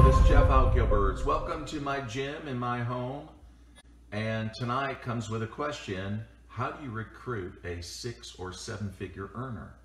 This is Jeff Al Gilberts. Welcome to my gym in my home. And tonight comes with a question: how do you recruit a 6 or 7 figure earner?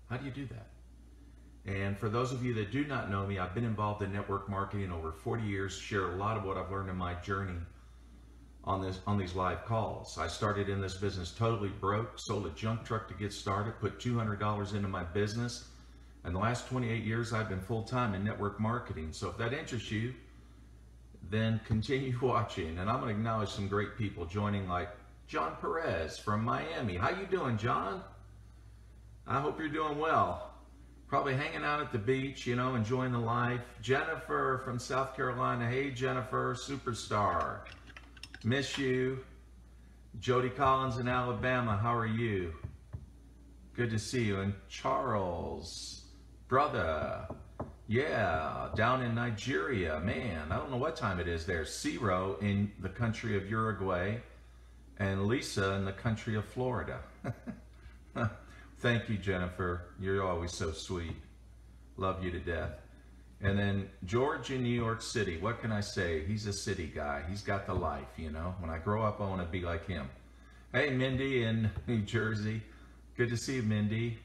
How do you do that? And for those of you that do not know me, I've been involved in network marketing over 40 years, share a lot of what I've learned in my journey on these live calls. I started in this business totally broke, sold a junk truck to get started, put $200 into my business, and the last 28 years I've been full-time in network marketing. So if that interests you, then continue watching. And I'm going to acknowledge some great people joining, like John Perez from Miami. How you doing, John? I hope you're doing well. Probably hanging out at the beach, you know, enjoying the life. Jennifer from South Carolina. Hey, Jennifer, superstar. Miss you. Jody Collins in Alabama. How are you? Good to see you. And Charles, brother. Yeah, down in Nigeria. Man, I don't know what time it is there. Ciro in the country of Uruguay. And Lisa in the country of Florida. Thank you, Jennifer. You're always so sweet. Love you to death. And then George in New York City. What can I say? He's a city guy. He's got the life, you know. When I grow up, I want to be like him. Hey, Mindy in New Jersey. Good to see you, Mindy.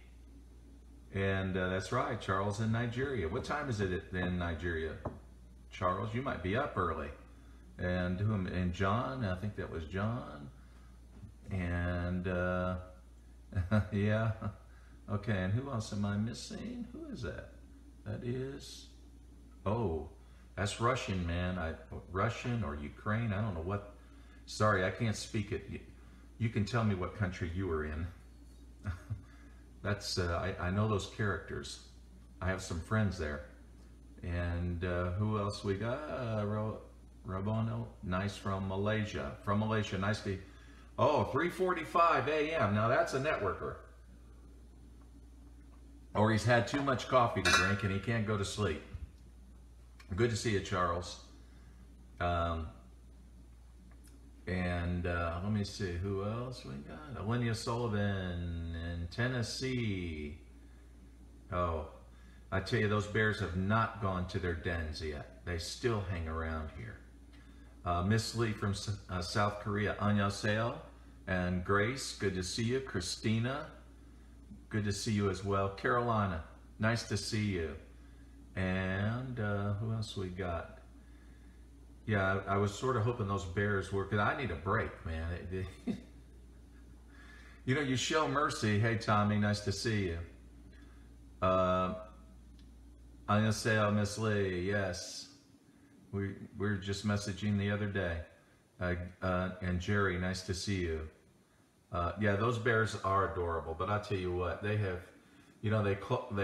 And that's right, Charles in Nigeria. What time is it in Nigeria? Charles, you might be up early. And John, I think that was John. And yeah. Okay, and who else am I missing? Who is that? That is, oh, that's Russian, man. Russian or Ukraine, I don't know what. Sorry, I can't speak it. You can tell me what country you were in. That's, I know those characters. I have some friends there. And who else we got? Rabono, nice, from Malaysia. From Malaysia, nice to. Oh, 3:45 a.m. Now that's a networker. Or he's had too much coffee to drink and he can't go to sleep. Good to see you, Charles. And let me see, who else we got? Alynia Sullivan in Tennessee. Oh, I tell you, those bears have not gone to their dens yet. They still hang around here. Miss Lee from South Korea, annyeonghaseyo. And Grace, good to see you. Christina, good to see you as well. Carolina, nice to see you. And who else we got? Yeah, I was sort of hoping those bears were, because I need a break, man. You know, you show mercy. Hey, Tommy, nice to see you. Annyeonghaseyo, Miss Lee, yes. We were just messaging the other day. And Jerry, nice to see you. Yeah, those bears are adorable, but I'll tell you what, they have, you know, they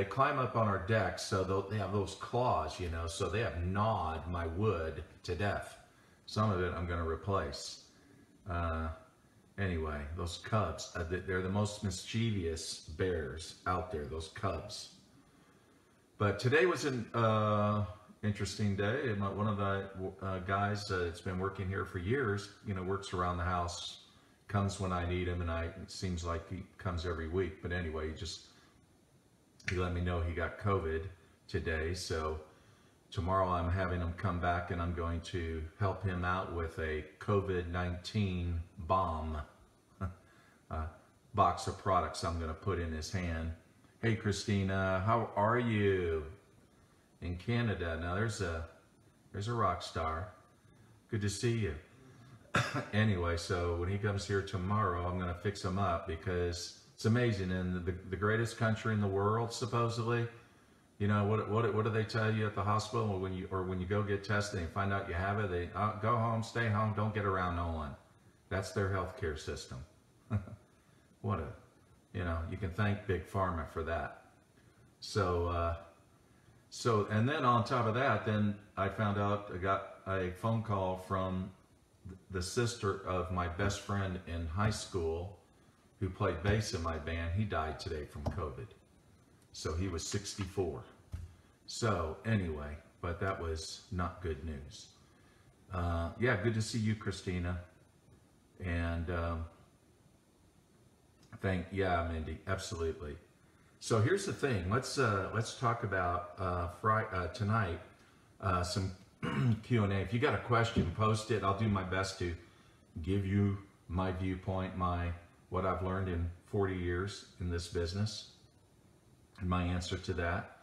climb up on our deck, so they have those claws, you know, so they have gnawed my wood to death. Some of it I'm going to replace. Anyway, those cubs, they're the most mischievous bears out there, those cubs. But today was an interesting day. One of the guys that's been working here for years, works around the house, comes when I need him, and it seems like he comes every week. But anyway, he let me know he got COVID today. So tomorrow I'm having him come back, and I'm going to help him out with a COVID-19 bomb box of products I'm going to put in his hand. Hey, Christina, how are you in Canada? Now there's a rock star. Good to see you. Anyway, so when he comes here tomorrow, I'm going to fix him up, because it's amazing. In the greatest country in the world, supposedly, what do they tell you at the hospital when you go get tested and find out you have it? They go home, stay home, don't get around no one. That's their healthcare system. What you can thank Big Pharma for that. So and then on top of that, then I found out I got a phone call from the sister of my best friend in high school who played bass in my band. He died today from COVID. So he was 64. So anyway, but that was not good news. Yeah, good to see you, Christina. And yeah, Mindy, absolutely. So here's the thing. Let's talk about tonight some Q&A. If you got a question, post it. I'll do my best to give you my viewpoint, what I've learned in 40 years in this business, and my answer to that.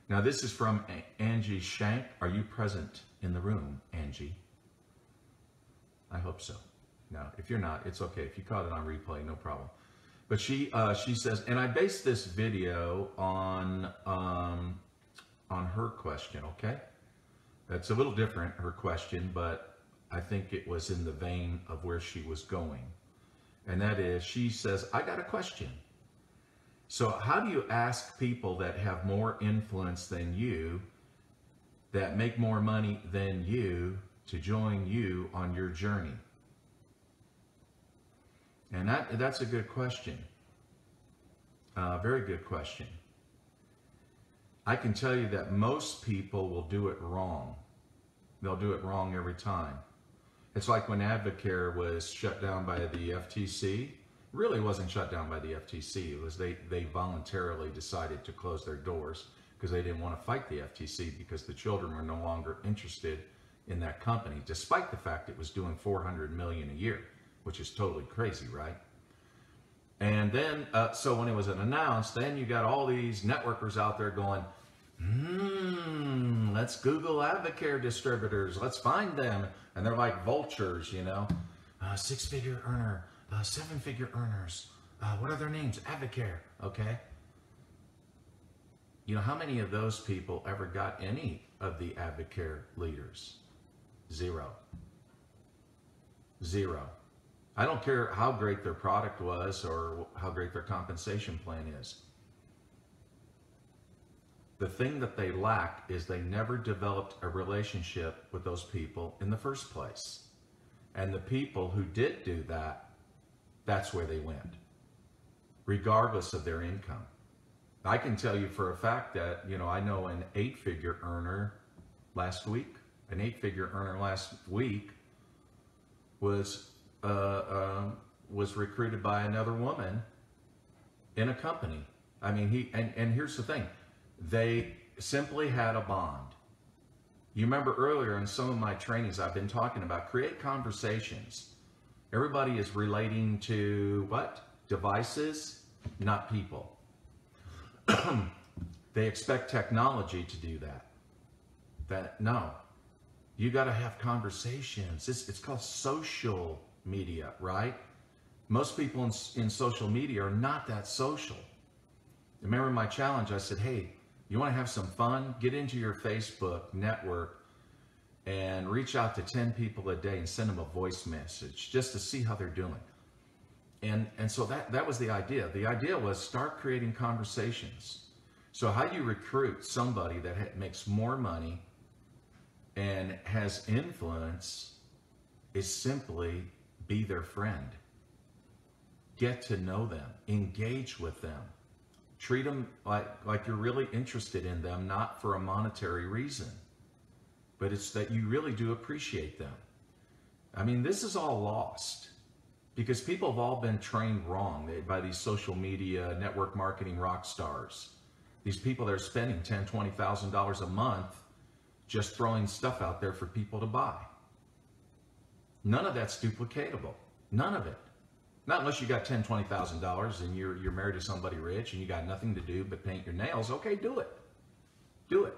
Now this is from Angie Shank. Are you present in the room, Angie? I hope so. No, if you're not, it's okay. If you caught it on replay, no problem. But she says, and I based this video on her question, okay? It's a little different, her question, but I think it was in the vein of where she was going. And that is, she says, I got a question. So how do you ask people that have more influence than you, that make more money than you, to join you on your journey? And that's a good question. Very good question. I can tell you that most people will do it wrong. They'll do it wrong every time. It's like when Advocare was shut down by the FTC. It really wasn't shut down by the FTC. It was they voluntarily decided to close their doors because they didn't want to fight the FTC, because the children were no longer interested in that company, despite the fact it was doing $400 million a year, which is totally crazy, right? And then, so when it was announced, then you got all these networkers out there going, let's Google Advocare distributors. Let's find them. And they're like vultures, six-figure earner, seven-figure earners. What are their names? Advocare, okay? How many of those people ever got any of the Advocare leaders? Zero. I don't care how great their product was or how great their compensation plan is. The thing that they lack is they never developed a relationship with those people in the first place. And the people who did do that, that's where they went, regardless of their income. I can tell you for a fact that, I know an eight-figure earner last week was recruited by another woman in a company. I mean, and here's the thing. They simply had a bond. You remember earlier in some of my trainings, I've been talking about create conversations. Everybody is relating to what? Devices, not people. They expect technology to do that. No. You got to have conversations. It's called social media, right? Most people in social media are not that social. Remember my challenge, I said, hey, you want to have some fun? Get into your Facebook network and reach out to 10 people a day and send them a voice message just to see how they're doing. And so that was the idea. The idea was start creating conversations. So how do you recruit somebody that makes more money and has influence? Is simply be their friend. Get to know them. Engage with them. Treat them like you're really interested in them, not for a monetary reason. but it's that you really do appreciate them. I mean, this is all lost because people have all been trained wrong by these social media, network marketing rock stars. These people that are spending $10,000, $20,000 a month just throwing stuff out there for people to buy. None of that's duplicatable. None of it. Not unless you got $10,000, $20,000 and you're married to somebody rich and you got nothing to do but paint your nails. Okay, do it. Do it.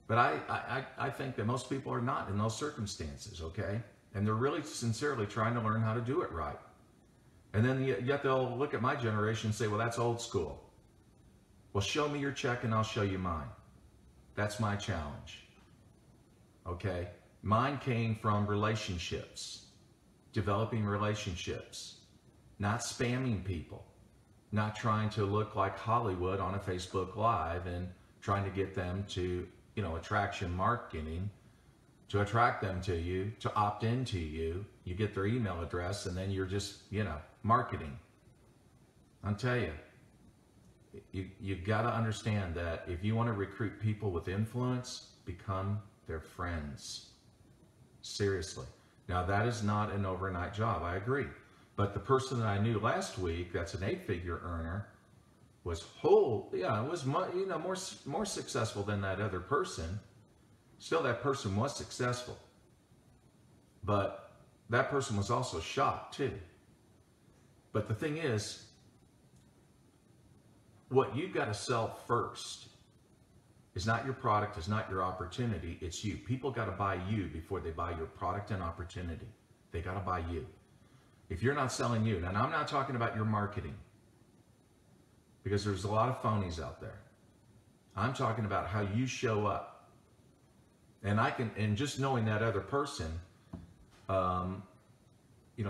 But I think that most people are not in those circumstances, okay? And they're really sincerely trying to learn how to do it right. And then yet they'll look at my generation and say, well, that's old school. Well, show me your check and I'll show you mine. That's my challenge, okay? Mine came from relationships, developing relationships, not spamming people, not trying to look like Hollywood on a Facebook Live and trying to get them to, attraction marketing, to attract them to you, to opt into you. You get their email address and then you're just, marketing. I'll tell you, you've got to understand that if you want to recruit people with influence, become their friends. Seriously. Now, that is not an overnight job. I agree. But the person that I knew last week, that's an 8-figure earner, was more successful than that other person. Still, that person was successful. But that person was also shocked too. But the thing is, what you've got to sell first is not your product, is not your opportunity, it's you. People got to buy you before they buy your product and opportunity. They got to buy you. If you're not selling you, and I'm not talking about your marketing, because there's a lot of phonies out there. I'm talking about how you show up. And just knowing that other person,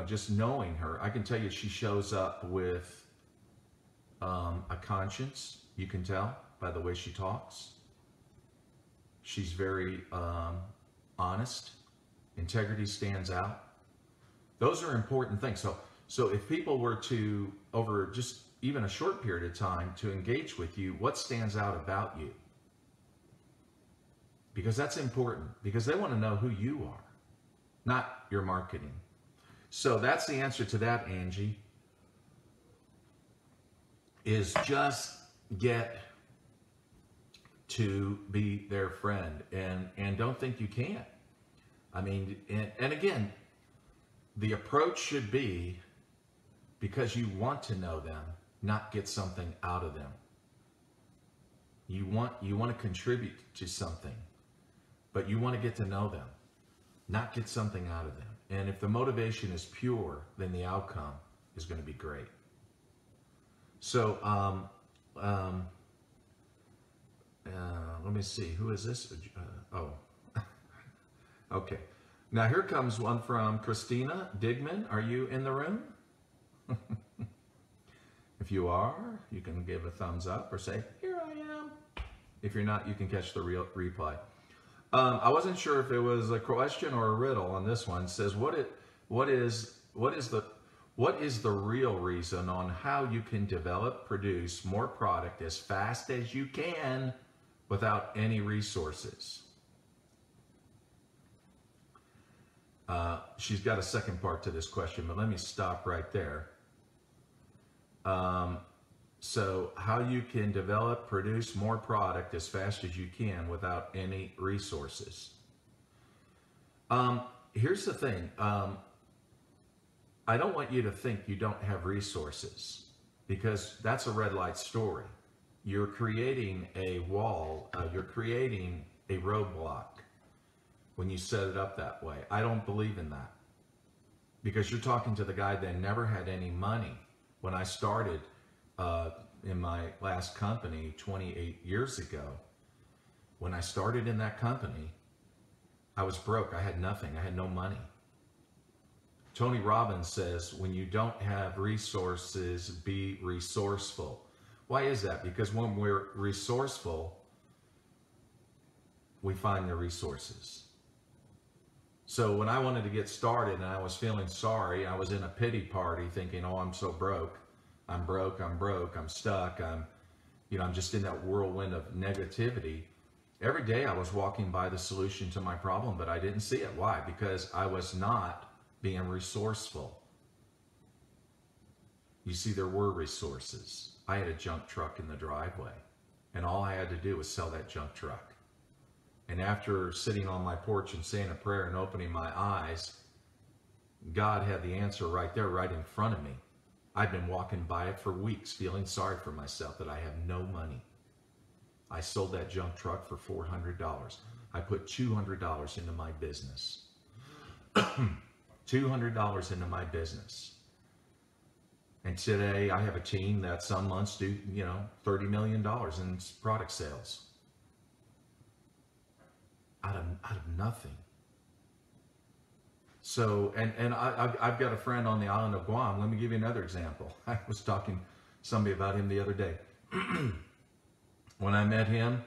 just knowing her, I can tell you she shows up with a conscience. You can tell by the way she talks. She's very honest. Integrity stands out. Those are important things. So if people were to, over just even a short period of time, to engage with you, what stands out about you? Because that's important, because they want to know who you are, not your marketing. So that's the answer to that, Angie, is just get to be their friend, and don't think you can't. I mean, and again, the approach should be because you want to know them, not get something out of them. You want to contribute to something, but you want to get to know them, not get something out of them. And if the motivation is pure, then the outcome is going to be great. So, let me see, who is this? Okay. Now here comes one from Christina Digman. Are you in the room? If you are, you can give a thumbs up or say, here I am. If you're not, you can catch the replay. I wasn't sure if it was a question or a riddle on this one. It says, what is the real reason on how you can produce more product as fast as you can without any resources? She's got a second part to this question, but let me stop right there. So how you can produce more product as fast as you can without any resources. Here's the thing. I don't want you to think you don't have resources, because that's a red light story. You're creating a wall, you're creating a roadblock when you set it up that way. I don't believe in that, because you're talking to the guy that never had any money. When I started in my last company 28 years ago, when I started in that company, I was broke. I had nothing. I had no money. Tony Robbins says, when you don't have resources, be resourceful. Why is that? Because when we're resourceful, we find the resources. So when I wanted to get started and I was feeling sorry, I was in a pity party thinking, oh, I'm so broke. I'm broke, I'm stuck, I'm just in that whirlwind of negativity. Every day I was walking by the solution to my problem, but I didn't see it. Why? Because I was not being resourceful. You see, there were resources. I had a junk truck in the driveway, and all I had to do was sell that junk truck. And after sitting on my porch and saying a prayer and opening my eyes, God had the answer right there, right in front of me. I'd been walking by it for weeks, feeling sorry for myself that I have no money. I sold that junk truck for $400. I put $200 into my business. $200 into my business. And today I have a team that some months do, $30 million in product sales. Out of nothing. So, and I've got a friend on the island of Guam. Let me give you another example. I was talking to somebody about him the other day. When I met him,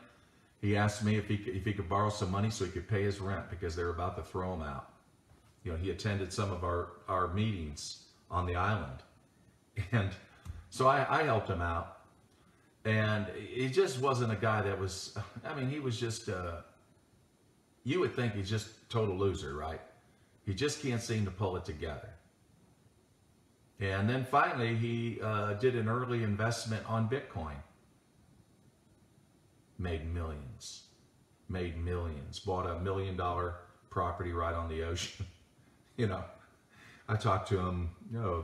he asked me if he could borrow some money so he could pay his rent because they were about to throw him out. He attended some of our meetings on the island. And so I helped him out. And he just wasn't a guy that was, he was just, you would think he's just a total loser, right? He just can't seem to pull it together. And then finally, he did an early investment on Bitcoin. Made millions. Bought $1 million property right on the ocean. I talked to him,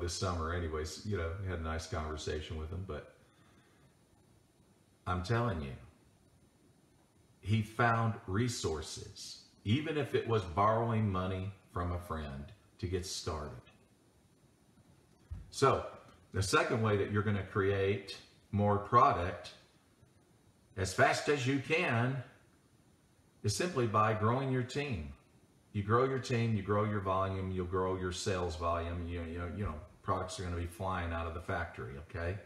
this summer anyways, had a nice conversation with him, but I'm telling you, he found resources, even if it was borrowing money from a friend to get started. So the second way that you're going to create more product as fast as you can is simply by growing your team. You grow your team, you grow your volume, you'll grow your sales volume. Products are going to be flying out of the factory, okay?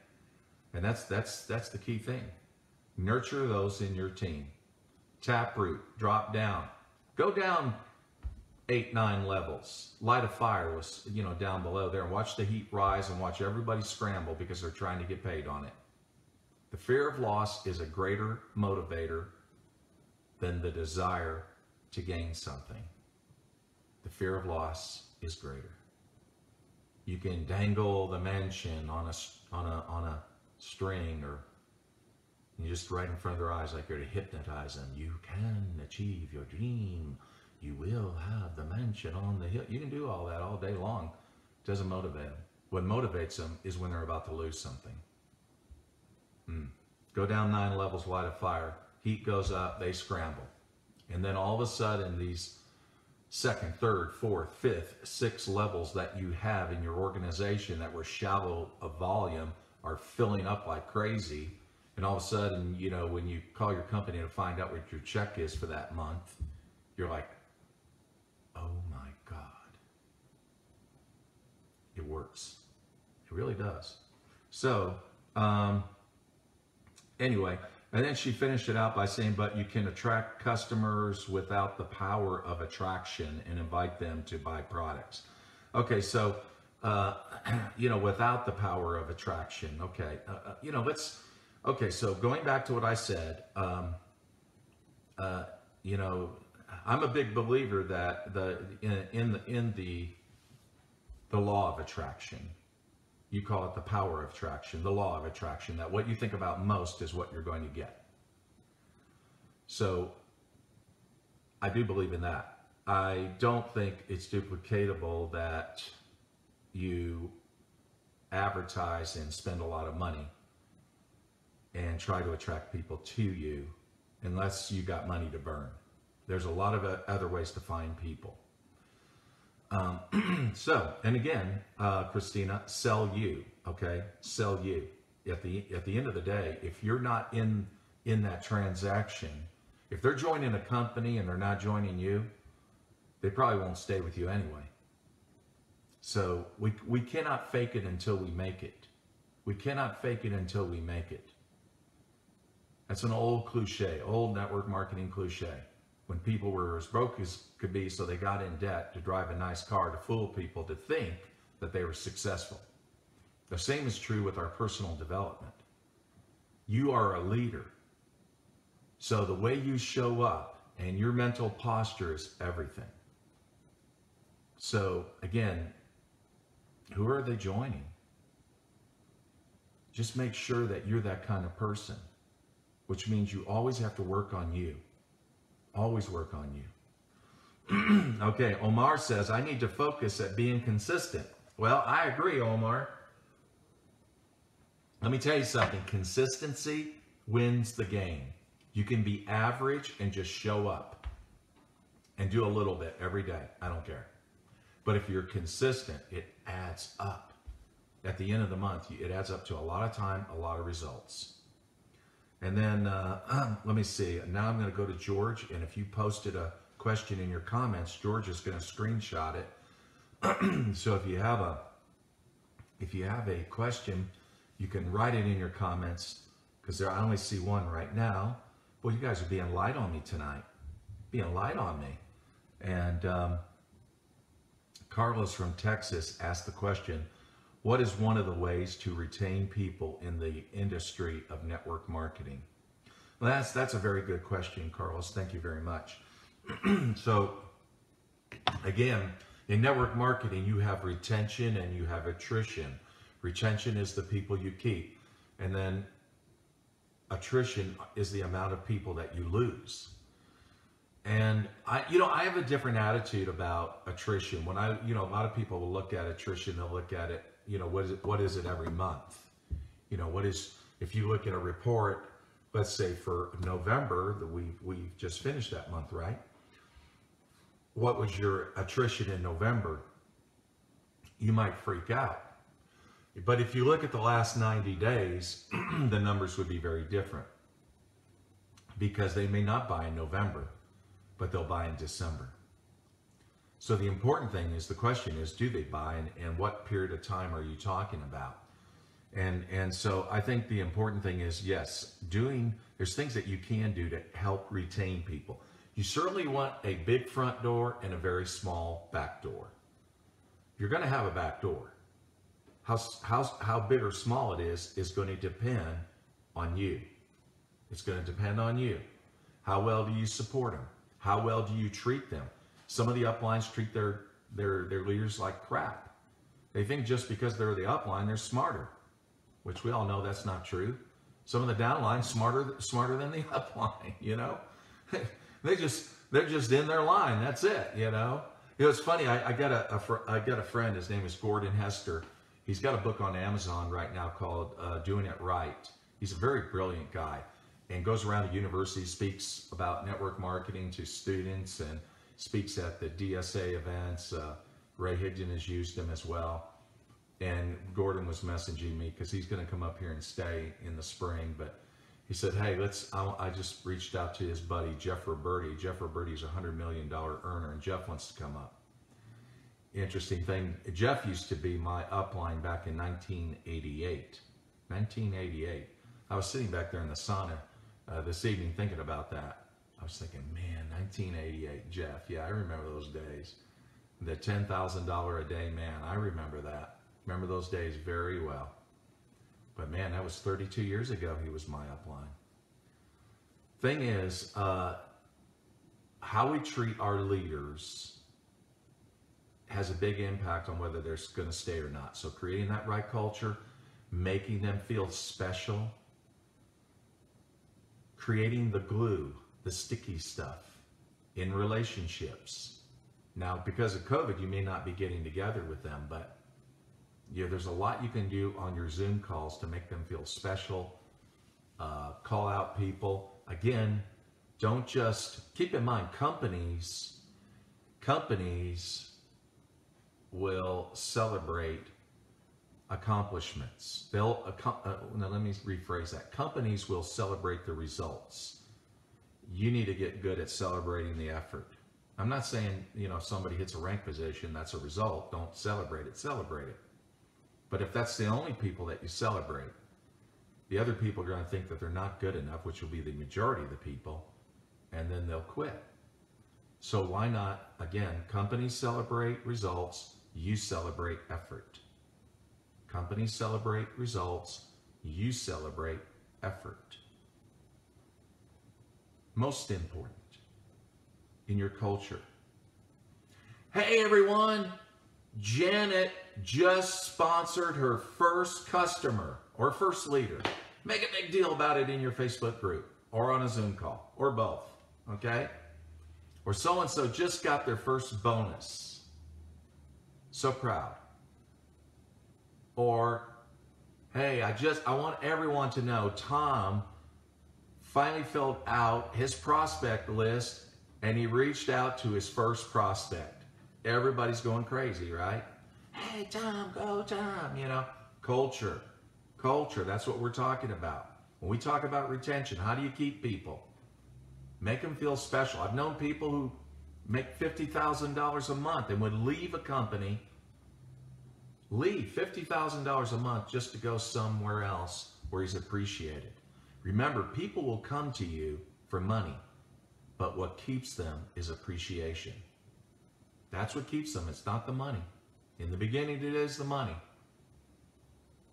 And that's the key thing. Nurture those in your team. Taproot, drop down. Go down 8, 9 levels. Light a fire was, down below there, and watch the heat rise and watch everybody scramble because they're trying to get paid on it. The fear of loss is a greater motivator than the desire to gain something. The fear of loss is greater. You can dangle the mansion on a string, or you just right in front of their eyes like you're to hypnotize them. You can achieve your dream. You will have the mansion on the hill. You can do all that all day long. It doesn't motivate them. What motivates them is when they're about to lose something. Go down 9 levels, light a fire. Heat goes up, they scramble. And then all of a sudden, these 2nd, 3rd, 4th, 5th, 6th levels that you have in your organization that were shallow of volume are filling up like crazy. And all of a sudden, when you call your company to find out what your check is for that month, you're like, oh my God. It works. It really does. So, anyway, and then she finished it out by saying, but you can attract customers without the power of attraction and invite them to buy products. Okay, so, without the power of attraction. Okay, okay, so going back to what I said, I'm a big believer that in the law of attraction. You call it the power of attraction, the law of attraction, that what you think about most is what you're going to get. So I do believe in that. I don't think it's duplicatable that you advertise and spend a lot of money and try to attract people to you unless you got money to burn. There's a lot of other ways to find people. So, and again, Christina, sell you, okay? Sell you. At the end of the day, if you're not in that transaction, if they're joining a company and they're not joining you, they probably won't stay with you anyway. So we cannot fake it until we make it. We cannot fake it until we make it. That's an old cliche, old network marketing cliche. When people were as broke as could be, so they got in debt to drive a nice car to fool people to think that they were successful. The same is true with our personal development. You are a leader. So the way you show up and your mental posture is everything. So again, who are they joining? Just make sure that you're that kind of person, which means you always have to work on you. Always work on you. Okay, Omar says, I need to focus at being consistent. Well, I agree, Omar. Let me tell you something. Consistency wins the game. You can be average and just show up and do a little bit every day. I don't care. But if you're consistent, it adds up. At the end of the month, it adds up to a lot of time, a lot of results. And then, let me see. Now I'm going to go to George. And if you posted a question in your comments, George is going to screenshot it. So if you have a question, you can write it in your comments, because I only see one right now. Well, you guys are being light on me tonight. Being light on me. And Carlos from Texas asked the question, what is one of the ways to retain people in the industry of network marketing? Well, that's a very good question, Carlos. Thank you very much. So, again, in network marketing, you have retention and you have attrition. Retention is the people you keep. And then attrition is the amount of people that you lose. And I have a different attitude about attrition. When a lot of people will look at attrition, they'll look at it, what is it every month? If you look at a report, let's say for November, that we've just finished that month, right? What was your attrition in November? You might freak out. But if you look at the last 90 days, the numbers would be very different, because they may not buy in November, but they'll buy in December. So the important thing is, the question is, do they buy, and what period of time are you talking about? And so I think the important thing is, yes, there's things that you can do to help retain people. You certainly want a big front door and a very small back door. You're going to have a back door. How big or small it is going to depend on you. It's going to depend on you. How well do you support them? How well do you treat them? Some of the uplines treat their leaders like crap. They think just because they're the upline, they're smarter, which we all know that's not true. Some of the downlines smarter than the upline. They're just in their line. That's it. It's funny. I got a friend. His name is Gordon Hester. He's got a book on Amazon right now called Doing It Right. He's a very brilliant guy and goes around the university, speaks about network marketing to students, and speaks at the DSA events. Ray Higdon has used him as well. And Gordon was messaging me because he's going to come up here and stay in the spring. But he said, hey, I just reached out to his buddy, Jeff Roberti. Jeff Roberti's a $100 million earner, and Jeff wants to come up. Interesting thing, Jeff used to be my upline back in 1988. 1988. I was sitting back there in the sauna this evening thinking about that. I was thinking, man, 1988, Jeff. Yeah, I remember those days. The $10,000 a day man, I remember that. Remember those days very well. But man, that was 32 years ago he was my upline. Thing is, how we treat our leaders has a big impact on whether they're going to stay or not. So creating that right culture, making them feel special, creating the glue, the sticky stuff in relationships. Now, because of COVID, you may not be getting together with them, but there's a lot you can do on your Zoom calls to make them feel special. Call out people. Again, don't just, keep in mind, companies will celebrate accomplishments. Now let me rephrase that. Companies will celebrate the results. You need to get good at celebrating the effort. I'm not saying, if somebody hits a rank position, that's a result. Don't celebrate it. Celebrate it. But if that's the only people that you celebrate, the other people are going to think that they're not good enough, which will be the majority of the people, and then they'll quit. So why not, again, companies celebrate results, you celebrate effort. Companies celebrate results, you celebrate effort. most important in your culture. Hey everyone, Janet just sponsored her first customer or first leader. Make a big deal about it in your Facebook group or on a Zoom call or both, okay? Or so-and-so just got their first bonus. So proud. Or, hey, I want everyone to know Tom finally filled out his prospect list and he reached out to his first prospect. Everybody's going crazy, right? Hey, Tom, go Tom, you know. Culture, that's what we're talking about. When we talk about retention, how do you keep people? Make them feel special. I've known people who make $50,000 a month and would leave a company, leave $50,000 a month just to go somewhere else where he's appreciated. Remember, people will come to you for money, but what keeps them is appreciation. That's what keeps them. It's not the money. In the beginning, it is the money.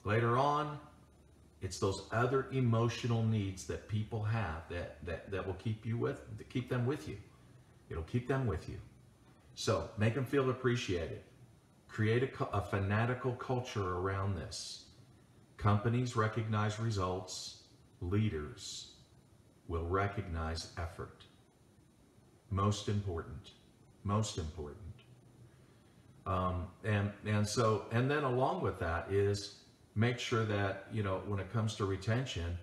Later on, it's those other emotional needs that people have that will keep them with you. It'll keep them with you. So make them feel appreciated. Create a fanatical culture around this. Companies recognize results. Leaders will recognize effort. Most important. Most important. And then along with that is make sure that, you know, when it comes to retention,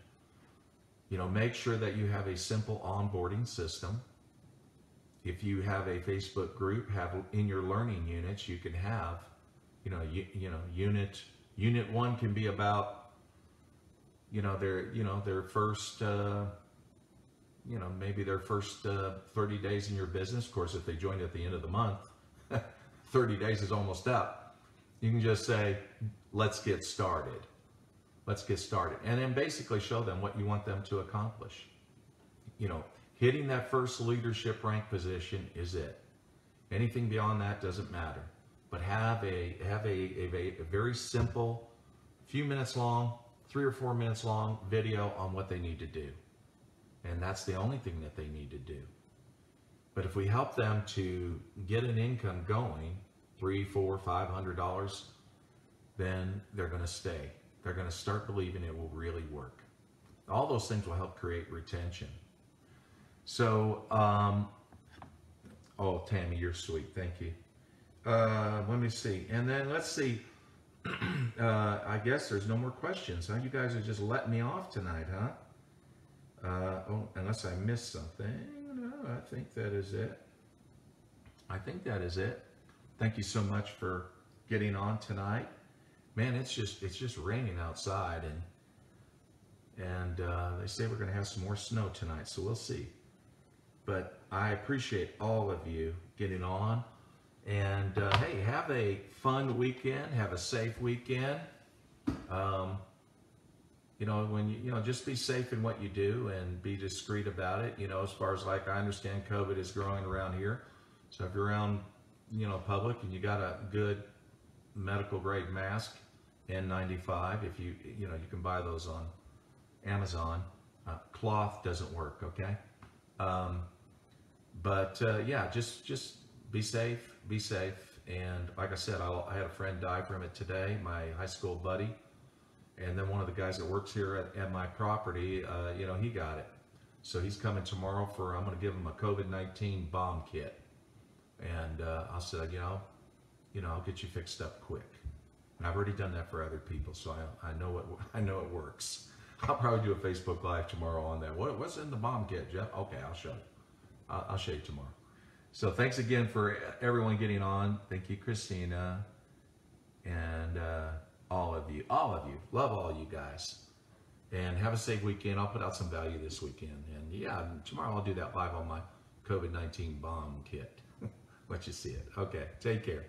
you know, make sure that you have a simple onboarding system. If you have a Facebook group, have in your learning units, you can have, unit one can be about, their first, maybe their first 30 days in your business. Of course, if they joined at the end of the month, 30 days is almost up. You can just say, let's get started. Let's get started. And then basically show them what you want them to accomplish. You know, hitting that first leadership rank position is it. Anything beyond that doesn't matter. But have a very simple, few minutes long, 3 or 4 minutes long video on what they need to do. And that's the only thing that they need to do. But if we help them to get an income going, $300, $400, $500, then they're going to stay. They're going to start believing it will really work. All those things will help create retention. So, oh, Tammy, you're sweet. Thank you. Let me see. And then let's see. I guess there's no more questions, huh? You guys are just letting me off tonight, huh? Oh, unless I missed something. No, I think that is it. I think that is it. Thank you so much for getting on tonight. Man, it's just raining outside, and they say we're going to have some more snow tonight, so we'll see. But I appreciate all of you getting on. And hey, have a fun weekend. Have a safe weekend. Just be safe in what you do and be discreet about it. You know, as far as like I understand, COVID is growing around here. So if you're around, public and you got a good medical grade mask, N95, if you can buy those on Amazon. Cloth doesn't work, okay? Yeah, just be safe. Be safe. And like I said, I had a friend die from it today, my high school buddy. And then one of the guys that works here at my property, he got it. So he's coming tomorrow I'm going to give him a COVID-19 bomb kit. And I said, I'll get you fixed up quick. And I've already done that for other people, so I know it works. I'll probably do a Facebook Live tomorrow on that. What's in the bomb kit, Jeff? Okay, I'll show you. I'll show you tomorrow. So thanks again for everyone getting on. Thank you, Christina, and all of you. Love all you guys. And have a safe weekend. I'll put out some value this weekend. And yeah, tomorrow I'll do that live on my COVID-19 bomb kit. Let you see it. Okay, take care.